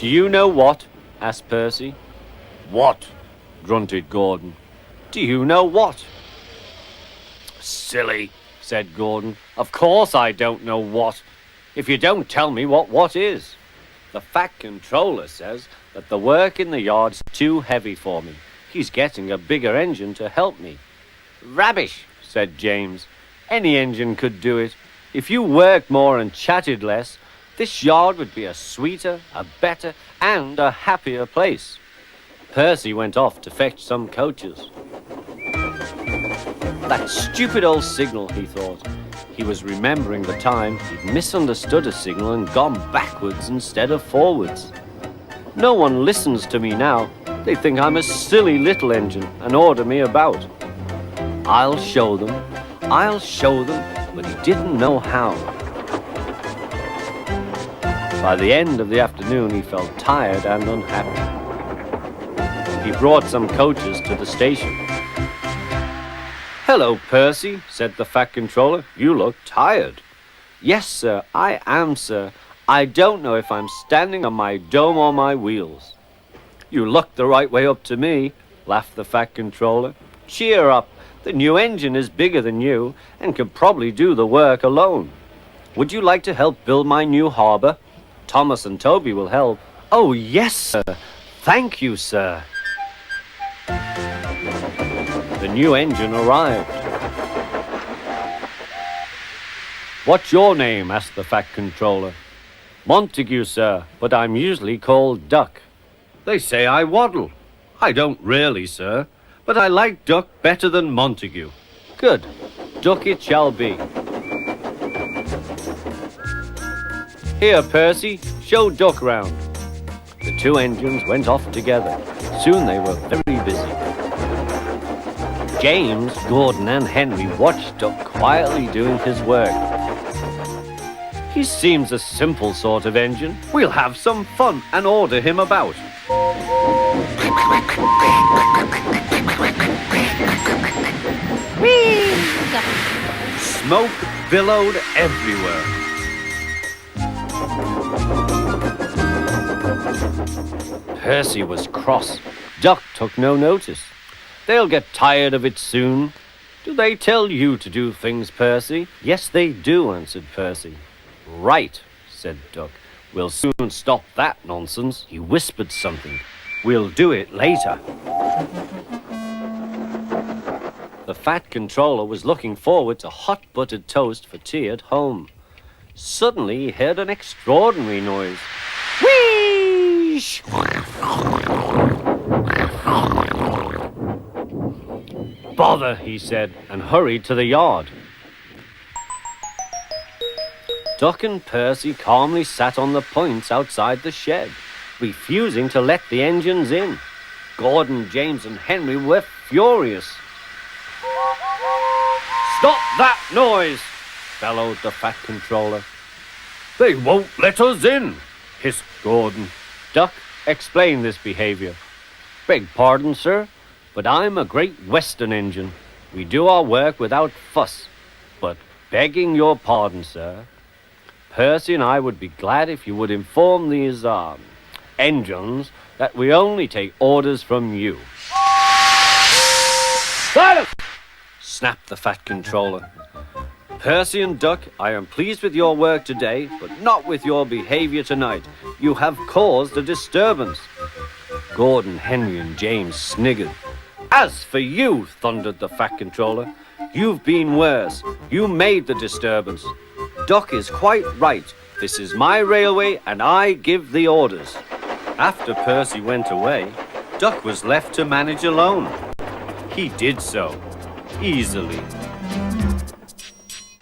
Do you know what? Asked Percy. What? Grunted Gordon. Do you know what? Silly, said Gordon. Of course I don't know what, if you don't tell me what is. The Fat Controller says that the work in the yard's too heavy for me. He's getting a bigger engine to help me. Rubbish, said James. Any engine could do it. If you worked more and chatted less, this yard would be a sweeter, a better, and a happier place. Percy went off to fetch some coaches. That stupid old signal, he thought. He was remembering the time he'd misunderstood a signal and gone backwards instead of forwards. No one listens to me now. They think I'm a silly little engine and order me about. I'll show them, but he didn't know how. By the end of the afternoon, he felt tired and unhappy. He brought some coaches to the station. Hello, Percy, said the Fat Controller. You look tired. Yes, sir, I am, sir. I don't know if I'm standing on my dome or my wheels. You look the right way up to me, laughed the Fat Controller. Cheer up. The new engine is bigger than you and can probably do the work alone. Would you like to help build my new harbour? Thomas and Toby will help. Oh, yes, sir. Thank you, sir. The new engine arrived. What's your name? Asked the Fat Controller. Montague, sir, but I'm usually called Duck. They say I waddle. I don't really, sir, but I like Duck better than Montague. Good. Duck it shall be. Here, Percy, show Duck round. The two engines went off together. Soon they were very busy. James, Gordon, and Henry watched Duck quietly doing his work. He seems a simple sort of engine. We'll have some fun and order him about. Whee! Smoke billowed everywhere. Percy was cross. Duck took no notice. They'll get tired of it soon. Do they tell you to do things, Percy? Yes, they do, answered Percy. Right, said Duck. We'll soon stop that nonsense. He whispered something. We'll do it later. The Fat Controller was looking forward to hot buttered toast for tea at home. Suddenly he heard an extraordinary noise. Whee! Bother, he said, and hurried to the yard. Duck and Percy calmly sat on the points outside the shed, refusing to let the engines in. Gordon, James, and Henry were furious. Stop that noise! Bellowed the Fat Controller. They won't let us in, hissed Gordon. Duck, explain this behavior. Beg pardon, sir, but I'm a Great Western engine. We do our work without fuss. But begging your pardon, sir, Percy and I would be glad if you would inform these engines that we only take orders from you. Silence! Snapped the Fat Controller. Percy and Duck, I am pleased with your work today, but not with your behavior tonight. You have caused a disturbance. Gordon, Henry, and James sniggered. As for you, thundered the Fat Controller, you've been worse. You made the disturbance. Duck is quite right. This is my railway, and I give the orders. After Percy went away, Duck was left to manage alone. He did so, easily.